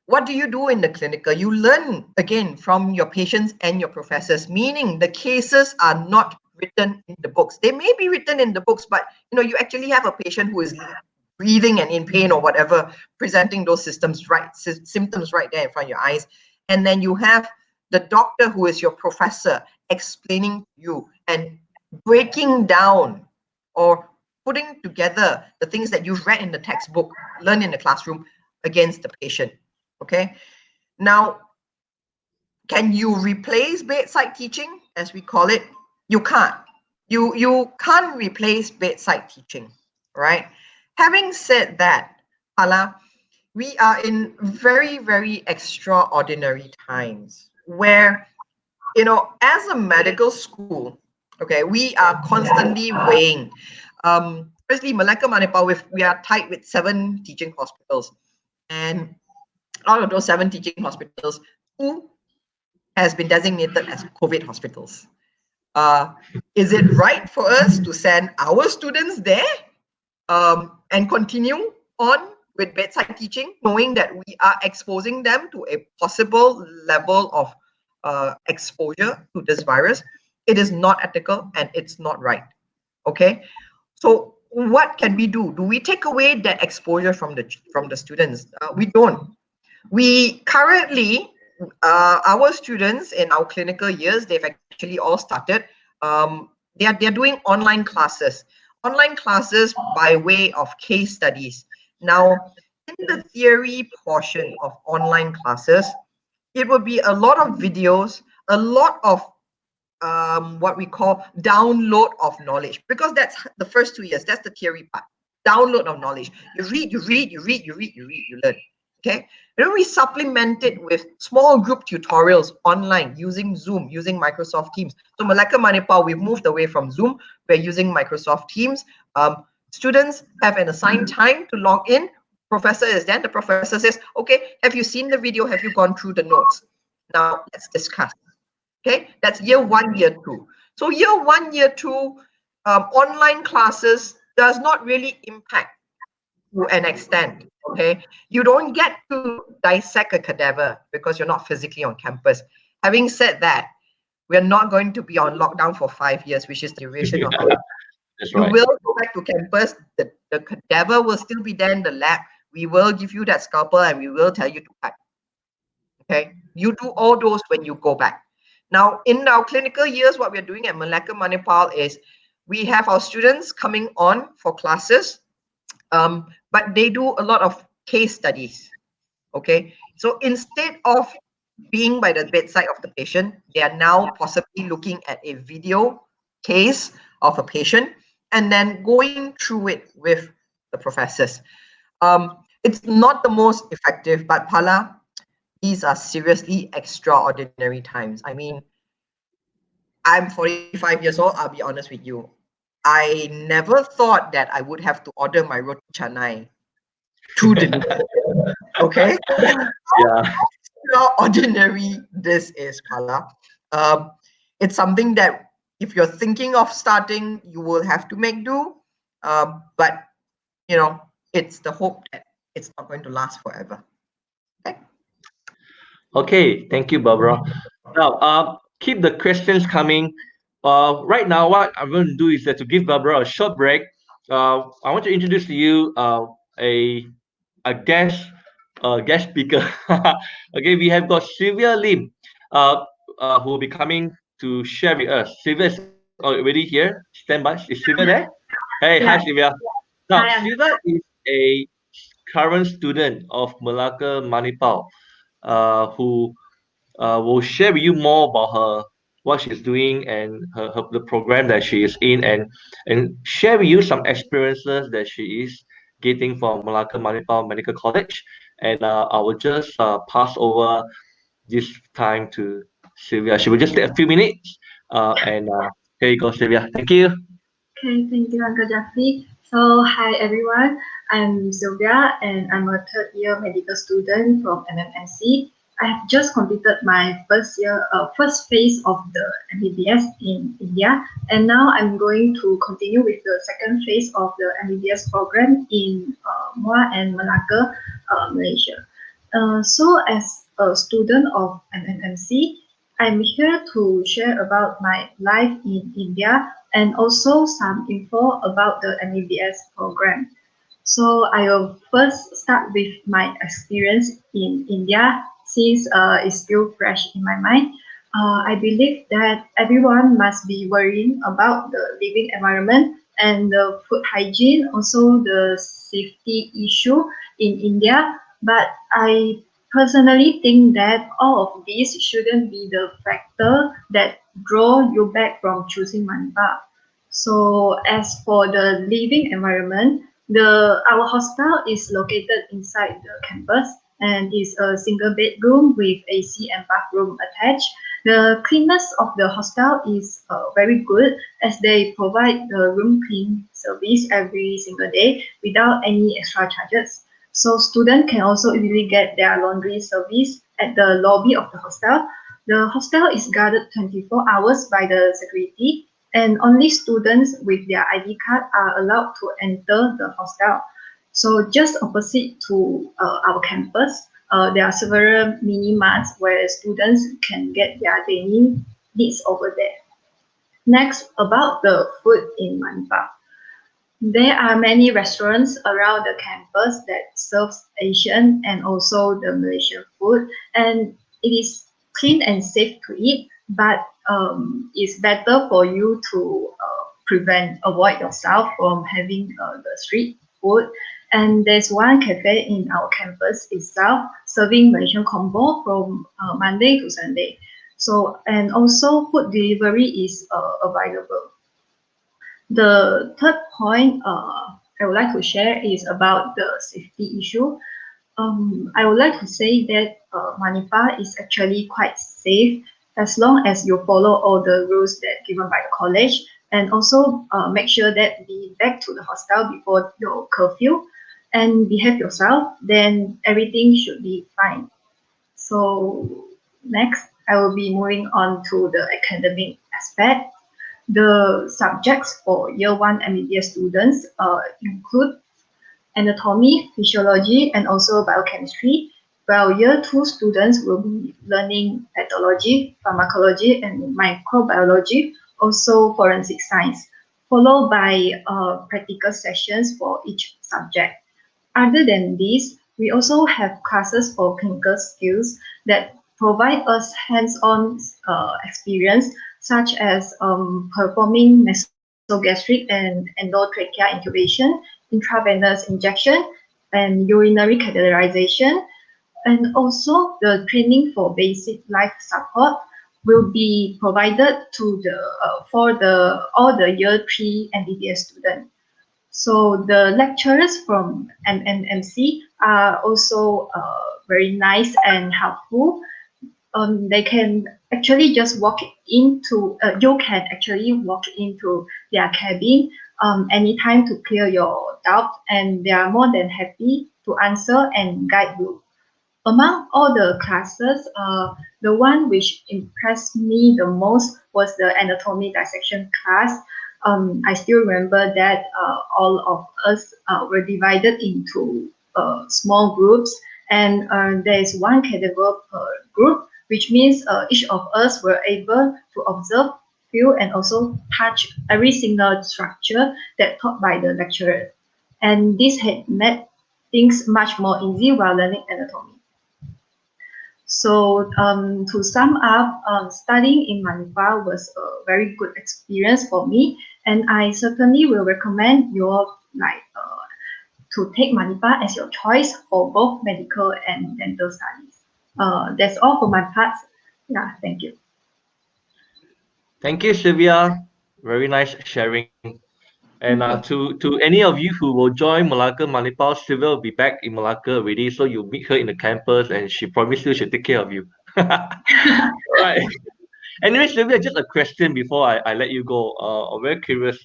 what do you do in the clinical? You learn again from your patients and your professors, meaning the cases are not written in the books. They may be written in the books, but you actually have a patient who is breathing and in pain or whatever, presenting those symptoms right there in front of your eyes. And then you have the doctor who is your professor explaining to you and breaking down or putting together the things that you've read in the textbook, learned in the classroom against the patient. Okay. Now, can you replace bedside teaching, as we call it? You can't. You can't replace bedside teaching, right? Having said that, Hala, we are in very, very extraordinary times where, as a medical school, okay, we are constantly weighing. Firstly, Melaka Manipal, we are tied with 7 teaching hospitals, and out of those 7 teaching hospitals, 2 has been designated as COVID hospitals. Is it right for us to send our students there and continue on with bedside teaching, knowing that we are exposing them to a possible level of exposure to this virus? It is not ethical and it's not right. Okay, so what can we do? Do we take away that exposure from the students? We don't. We currently, our students in our clinical years, they've actually all started. They're doing online classes by way of case studies. Now, in the theory portion of online classes, it will be a lot of videos, a lot of what we call download of knowledge, because that's the first 2 years. That's the theory part. Download of knowledge. You read, you learn. Okay. And then we supplement it with small group tutorials online using Zoom, using Microsoft Teams. So Melaka Manipal, we've moved away from Zoom. We're using Microsoft Teams. Students have an assigned time to log in. Professor is then. The professor says, okay, have you seen the video? Have you gone through the notes? Now let's discuss. Okay, that's year 1, year 2. So year 1, year 2, online classes does not really impact to an extent. Okay, you don't get to dissect a cadaver because you're not physically on campus. Having said that, we're not going to be on lockdown for 5 years, which is the duration of it. That's You right. will go back to campus. The cadaver will still be there in the lab. We will give you that scalpel and we will tell you to cut. Okay, you do all those when you go back. Now, in our clinical years, what we're doing at Melaka Manipal is we have our students coming on for classes, but they do a lot of case studies. Okay, so instead of being by the bedside of the patient, they are now possibly looking at a video case of a patient and then going through it with the professors. It's not the most effective, but Pala, these are seriously extraordinary times. I mean, I'm 45 years old, I'll be honest with you. I never thought that I would have to order my roti canai through delivery. Okay? Yeah. How ordinary this is, Pala. It's something that if you're thinking of starting, you will have to make do. But you know, it's the hope that it's not going to last forever. Okay. Okay, thank you, Barbara. Now, keep the questions coming. Right now, what I'm going to do is that to give Barbara a short break. I want to introduce to you a guest guest speaker. Okay, we have got Sylvia Lim, who will be coming to share with us. Sylvia is already here. Stand by. Is Sylvia there? Hey, hi, Yeah. Sylvia. Now, Hi, Sylvia is a current student of Melaka Manipal, who will share with you more about her what she's doing and the program that she is in, and share with you some experiences that she is getting from Melaka Manipal Medical College. And I will just pass over this time to Sylvia. She will just take a few minutes, and here you go, Sylvia. Thank you. Okay, thank you, Uncle Jeffrey. So, hi everyone. I'm Sylvia, and I'm a third-year medical student from MMSC. I have just completed my first phase of the MBBS in India, and now I'm going to continue with the second phase of the MBBS program in Muar and Malacca, Malaysia. So, as a student of MMC, I'm here to share about my life in India and also some info about the MBBS program. So I will first start with my experience in India since it's still fresh in my mind. I believe that everyone must be worrying about the living environment and the food hygiene, also the safety issue in India. But I personally think that all of these shouldn't be the factor that draw you back from choosing Manipal. So as for the living environment, our hostel is located inside the campus and is a single bedroom with AC and bathroom attached. The cleanness of the hostel is very good as they provide the room clean service every single day without any extra charges. So students can also easily get their laundry service at the lobby of the hostel. The hostel is guarded 24 hours by the security, and only students with their ID card are allowed to enter the hostel. So just opposite to our campus, there are several mini marts where students can get their daily needs over there. Next, about the food in Manipal. There are many restaurants around the campus that serves Asian and also the Malaysian food, and it is clean and safe to eat, but it's better for you to avoid yourself from having the street food. And there's one cafe in our campus itself serving Malaysian combo from Monday to Sunday. So, and also food delivery is available. The third point I would like to share is about the safety issue. I would like to say that Manipal is actually quite safe as long as you follow all the rules that given by the college, and also make sure that be back to the hostel before your curfew and behave yourself, then everything should be fine. So Next, I will be moving on to the academic aspect. The subjects for Year 1 MBBS students include anatomy, physiology, and also biochemistry, while Year 2 students will be learning pathology, pharmacology, and microbiology, also forensic science, followed by practical sessions for each subject. Other than this, we also have classes for clinical skills that provide us hands-on experience, such as performing nasogastric and endotracheal intubation, intravenous injection, and urinary catheterization. And also the training for basic life support will be provided to the for all the Year 3 MBBS students. So the lecturers from MMMC are also very nice and helpful. They can actually just walk into, you can actually walk into their cabin anytime to clear your doubt, and they are more than happy to answer and guide you. Among all the classes, the one which impressed me the most was the anatomy dissection class. I still remember that all of us were divided into small groups, and there is one cadaver per group, which means each of us were able to observe, feel, and also touch every single structure that taught by the lecturer. And this had made things much more easy while learning anatomy. So to sum up, studying in Manipal was a very good experience for me, and I certainly will recommend you all to take Manipal as your choice for both medical and dental studies. That's all for my part. Yeah, thank you. Thank you, Sylvia. Very nice sharing. And to any of you who will join Melaka Manipal, Sylvia will be back in Melaka already, so you'll meet her in the campus, and she promised you she'll take care of you. Right. Anyway, Sylvia, just a question before I let you go. I'm very curious.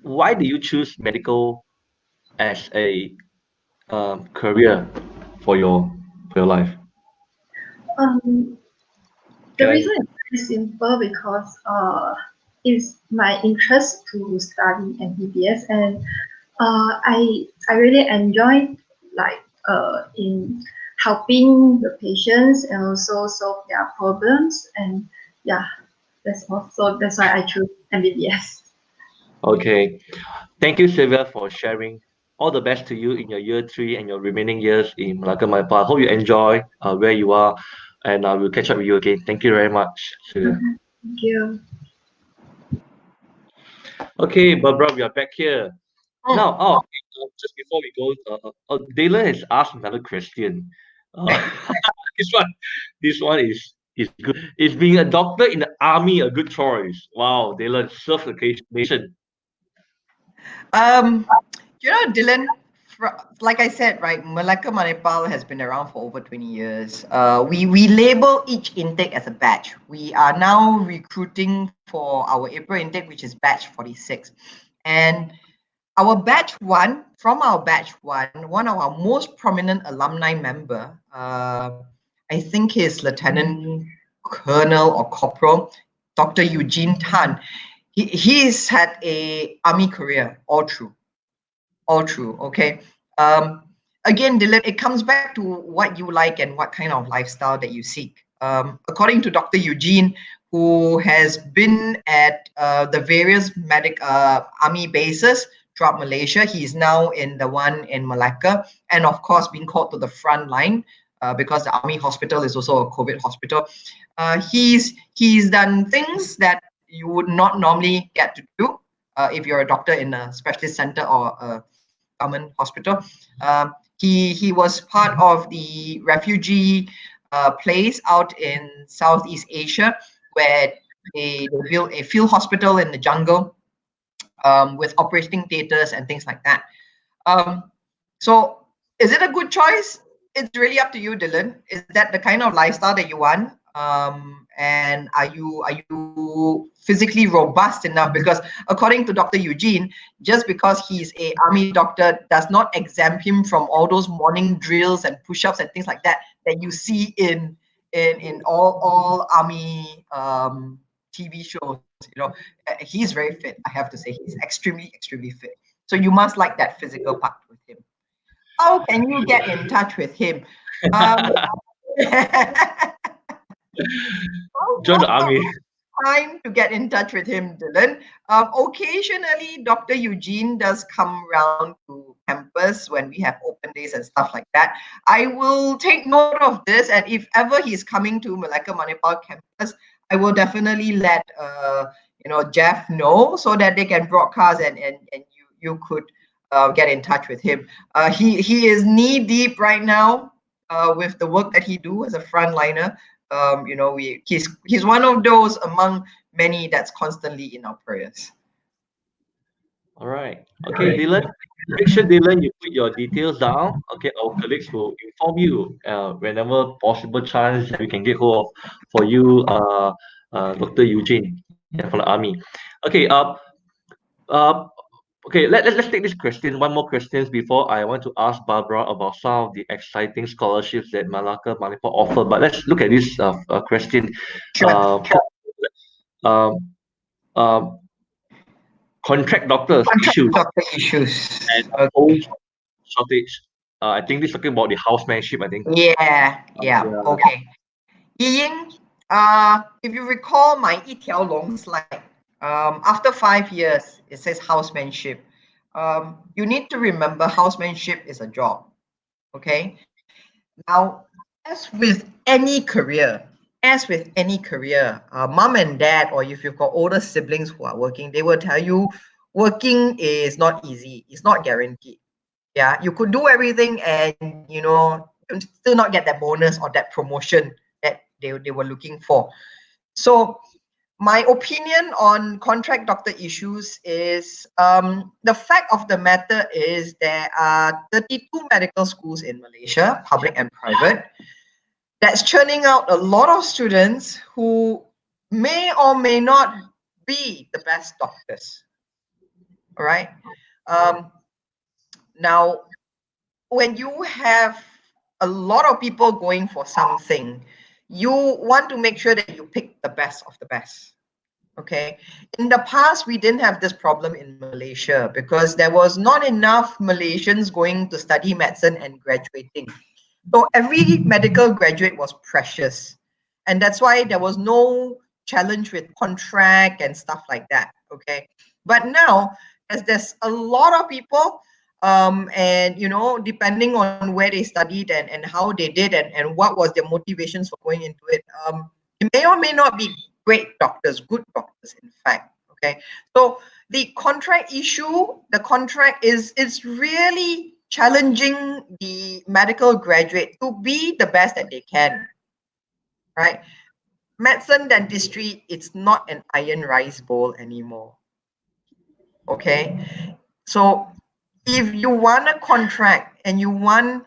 Why do you choose medical as a career for your life? The reason is very simple because it's my interest to study MBBS, and I really enjoy in helping the patients and also solve their problems, and yeah, that's why I choose MBBS. Okay. Thank you, Sylvia, for sharing. All the best to you in your Year 3 and your remaining years in Melaka Manipal. I hope you enjoy where you are, and I will catch up with you again. Thank you very much, Sylvia. Thank you. Okay, Barbara, we are back here. Now, just before we go, Dylan has asked another question. This one is good. Is being a doctor in the army a good choice? Wow, Dylan, serve the nation. Dylan, like I said, right, Melaka Manipal has been around for over 20 years. We label each intake as a batch. We are now recruiting for our April intake, which is batch 46. And our batch one, from our batch one of our most prominent alumni member, I think he's Lieutenant Colonel or Corporal, Dr. Eugene Tan. He's had a army career all through, okay? Again, Dylan, it comes back to what you like and what kind of lifestyle that you seek. According to Dr. Eugene, who has been at the various army bases throughout Malaysia, he's now in the one in Melaka, and of course being called to the front line because the army hospital is also a COVID hospital. He's done things that you would not normally get to do if you're a doctor in a specialist center or a government hospital. He was part of the refugee place out in Southeast Asia, where they built a field hospital in the jungle with operating theaters and things like that. So is it a good choice? It's really up to you, Dylan. Is that the kind of lifestyle that you want? And are you physically robust enough? Because according to Dr. Eugene, just because he's a army doctor does not exempt him from all those morning drills and push-ups and things like that that you see in all army TV shows. He's very fit. I have to say, he's extremely fit. So you must like that physical part with him. How can you get in touch with him? Join the army. Time to get in touch with him, Dylan. Occasionally, Dr. Eugene does come around to campus when we have open days and stuff like that. I will take note of this, and if ever he's coming to Melaka Manipal campus, I will definitely let Jeff know so that they can broadcast and you could get in touch with him. He is knee deep right now with the work that he do as a frontliner. He's one of those among many that's constantly in our prayers. All right. Okay, Dylan. Make sure, Dylan, you put your details down. Okay, our colleagues will inform you whenever possible chance that we can get hold of for you, Dr. Eugene, from the army. Okay. Uh, okay. Let's take this question. One more questions before I want to ask Barbara about some of the exciting scholarships that Melaka Manipal offer. But let's look at this question. Sure. Um, um, Contract doctors issues and Okay. post shortage. I think this is talking about the housemanship, I think. Yeah. Okay. Ying, if you recall my 一条龙 slide, after 5 years, it says housemanship. You need to remember housemanship is a job. Okay. Now, as with any career, mom and dad, or if you've got older siblings who are working, they will tell you working is not easy. It's not guaranteed. Yeah, you could do everything and still not get that bonus or that promotion that they were looking for. So my opinion on contract doctor issues is the fact of the matter is there are 32 medical schools in Malaysia, public and private, that's churning out a lot of students who may or may not be the best doctors. All right. Now, when you have a lot of people going for something, you want to make sure that you pick the best of the best. Okay. In the past, we didn't have this problem in Malaysia because there was not enough Malaysians going to study medicine and graduating. So every medical graduate was precious. And that's why there was no challenge with contract and stuff like that. Okay. But now, as there's a lot of people, and depending on where they studied and how they did and what was their motivations for going into it, it may or may not be great doctors, good doctors, in fact. Okay. So the contract is really challenging the medical graduate to be the best that they can, right? Medicine dentistry, it's not an iron rice bowl anymore. Okay. So if you want a contract and you want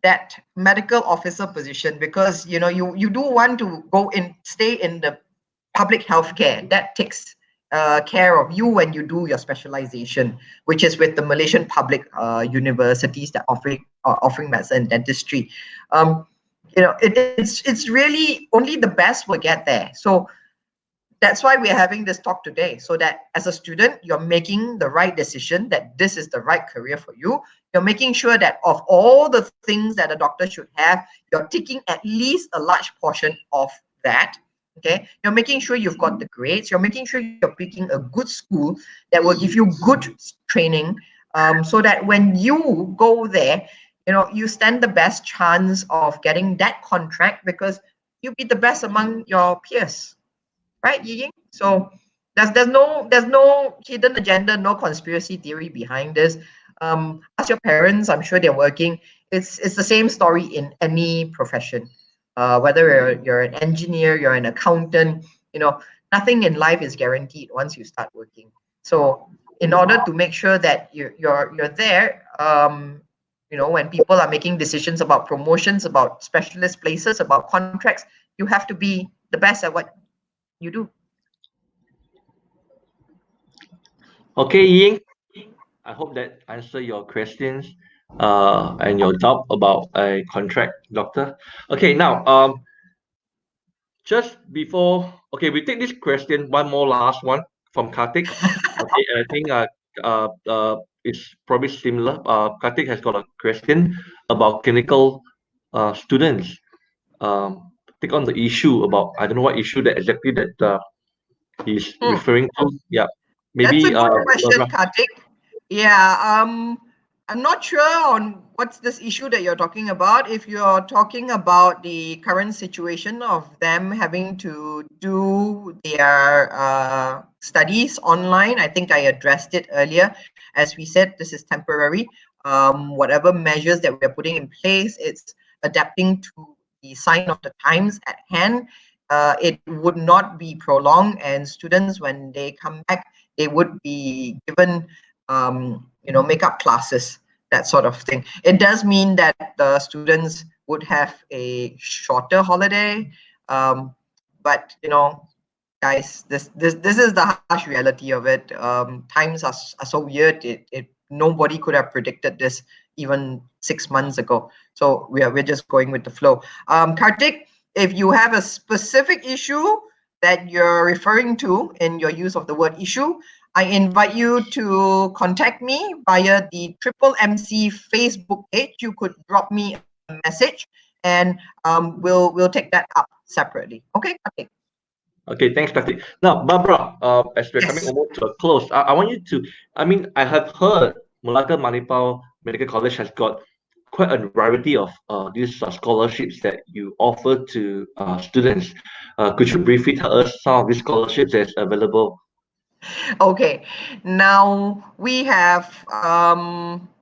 that medical officer position, because you do want to stay in the public healthcare, that takes care of you when you do your specialization, which is with the Malaysian public universities that offering medicine and dentistry. It's really only the best will get there. So that's why we're having this talk today, so that as a student, you're making the right decision, that this is the right career for you. You're making sure that of all the things that a doctor should have, you're taking at least a large portion of that. Okay, you're making sure you've got the grades, you're making sure you're picking a good school that will give you good training, so that when you go there, you stand the best chance of getting that contract because you'll be the best among your peers. Right, Ying? So there's no hidden agenda, no conspiracy theory behind this. Ask your parents, I'm sure they're working. It's the same story in any profession. Whether you're an engineer, you're an accountant, nothing in life is guaranteed once you start working. So in order to make sure that you're there, when people are making decisions about promotions, about specialist places, about contracts, you have to be the best at what you do. Okay, Ying. I hope that answer your questions. and your doubt about a contract doctor. Okay, now just before, okay, we take this question, one more last one from Kartik. Okay, and I think it's probably similar. Kartik has got a question about clinical students. Take on the issue about, I don't know what issue that exactly that he's referring to. Yeah, That's a maybe good question, Laura. Kartik. Yeah, I'm not sure on what's this issue that you're talking about. If you're talking about the current situation of them having to do their studies online, I think I addressed it earlier. As we said, this is temporary. Whatever measures that we're putting in place, it's adapting to the sign of the times at hand. It would not be prolonged, and students, when they come back, they would be given makeup classes, that sort of thing. It does mean that the students would have a shorter holiday, but guys, this is the harsh reality of it. Times are so weird. Nobody could have predicted this even 6 months ago. So we're just going with the flow. Kartik, if you have a specific issue that you're referring to in your use of the word issue, I invite you to contact me via the Triple MC Facebook page. You could drop me a message, and we'll take that up separately. Okay, Kartik? Okay, thanks, Kartik. Now, Barbara, as we're coming Yes. almost to a close, I want you to, I mean, I have heard Melaka Manipal Medical College has got quite a variety of these scholarships that you offer to students. Could you briefly tell us some of these scholarships that's available? Okay, now we have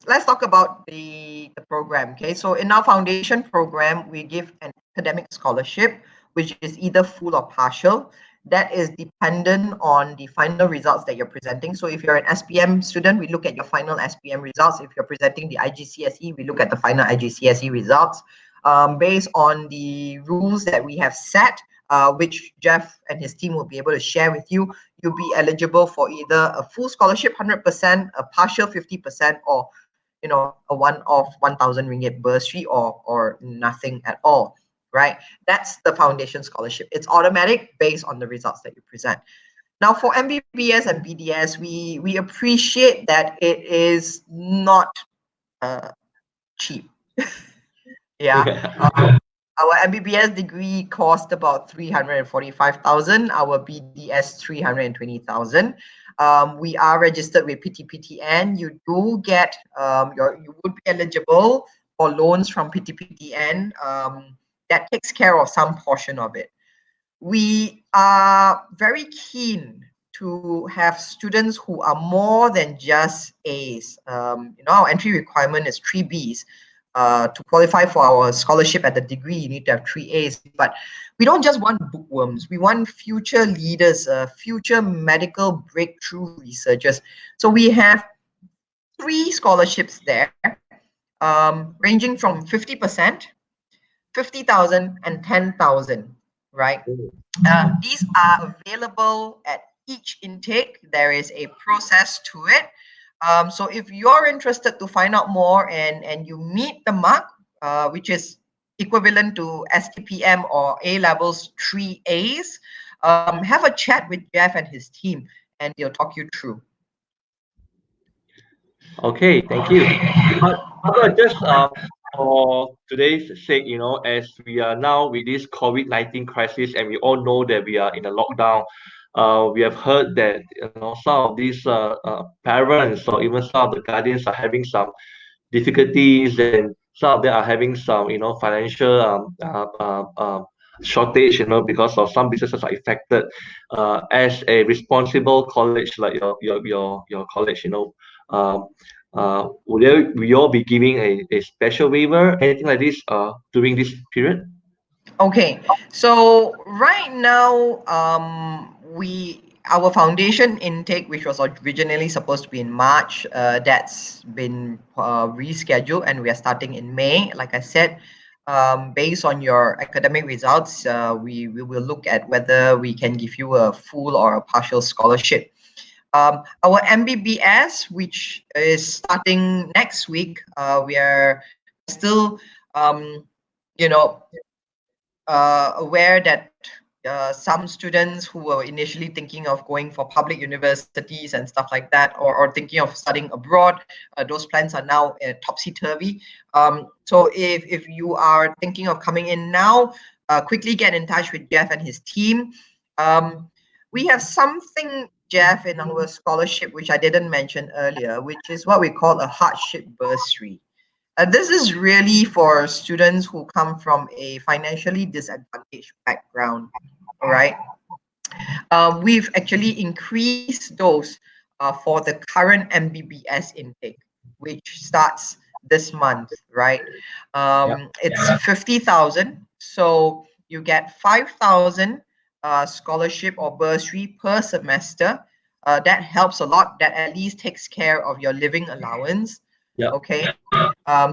let's talk about the program. Okay, so in our foundation program, we give an academic scholarship, which is either full or partial. That is dependent on the final results that you're presenting. So if you're an SPM student, we look at your final SPM results. If you're presenting the IGCSE, we look at the final IGCSE results. Based on the rules that we have set, which Jeff and his team will be able to share with you, you'll be eligible for either a full scholarship 100%, a partial 50%, or a one-off 1,000 ringgit bursary, or nothing at all, right? That's the foundation scholarship. It's automatic based on the results that you present. Now, for MBBS and BDS, we appreciate that it is not cheap. Yeah. Our MBBS degree cost about 345,000. Our BDS 320,000. We are registered with PTPTN. You do get you would be eligible for loans from PTPTN. That takes care of some portion of it. We are very keen to have students who are more than just A's. Our entry requirement is 3 B's. To qualify for our scholarship at the degree, you need to have 3 A's. But we don't just want bookworms. We want future leaders, future medical breakthrough researchers. So we have 3 scholarships there, ranging from 50%, 50,000, and 10,000, right? These are available at each intake. There is a process to it. So if you're interested to find out more and you meet the mark, which is equivalent to STPM or A levels 3 A's, have a chat with Jeff and his team, and they'll talk you through. Okay, thank you. But just for today's sake, as we are now with this COVID-19 crisis, and we all know that we are in a lockdown, we have heard that some of these parents or even some of the guardians are having some difficulties, and some of them are having some financial shortage, because of some businesses are affected. As a responsible college like your college, will you all be giving a special waiver, anything like this, during this period? Okay, so right now, our foundation intake, which was originally supposed to be in March, that's been rescheduled, and we are starting in May. Like I said, based on your academic results, we will look at whether we can give you a full or a partial scholarship. Our MBBS, which is starting next week, we are still, you know, aware that some students who were initially thinking of going for public universities and stuff like that, or thinking of studying abroad, those plans are now topsy-turvy. So if you are thinking of coming in now, quickly get in touch with Jeff and his team. We have something, Jeff, in our scholarship, which I didn't mention earlier, which is what we call a hardship bursary. This is really for students who come from a financially disadvantaged background, all right? We've actually increased those for the current MBBS intake, which starts this month, right? It's 50,000. So you get 5,000 scholarship or bursary per semester. That helps a lot. That at least takes care of your living allowance. Yeah. Okay.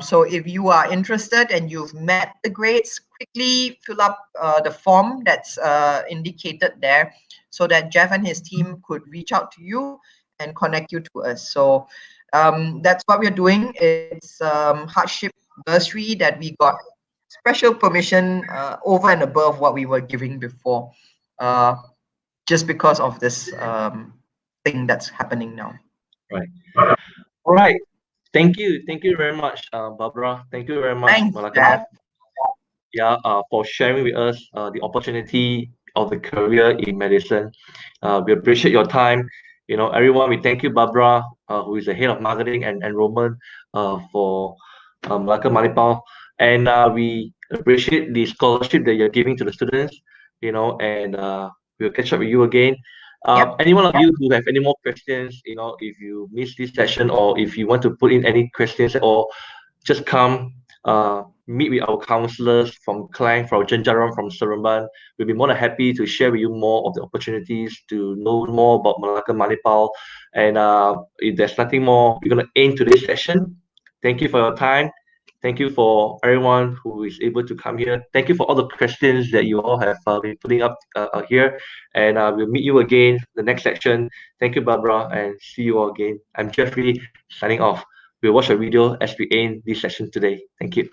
So if you are interested and you've met the grades, quickly fill up the form that's indicated there so that Jeff and his team could reach out to you and connect you to us. So that's what we're doing. It's hardship bursary that we got special permission over and above what we were giving before, just because of this thing that's happening now. Right. All right. Thank you. Thank you very much, Barbara. Thank you very much, Thanks, Melaka, Jeff. for sharing with us the opportunity of the career in medicine. We appreciate your time. Everyone, we thank you, Barbara, who is the head of marketing and enrollment for Melaka Manipal. And we appreciate the scholarship that you're giving to the students, and we'll catch up with you again. Any one of you who have any more questions, if you missed this session or if you want to put in any questions or just come meet with our counselors from Klang, from Jenjaram, from Seremban. We'll be more than happy to share with you more of the opportunities to know more about Melaka Manipal. And if there's nothing more, we're going to end today's session. Thank you for your time. Thank you for everyone who is able to come here. Thank you for all the questions that you all have been putting up here. And we'll meet you again the next section. Thank you, Barbara, and see you all again. I'm Jeffrey, signing off. We'll watch a video as we end this session today. Thank you.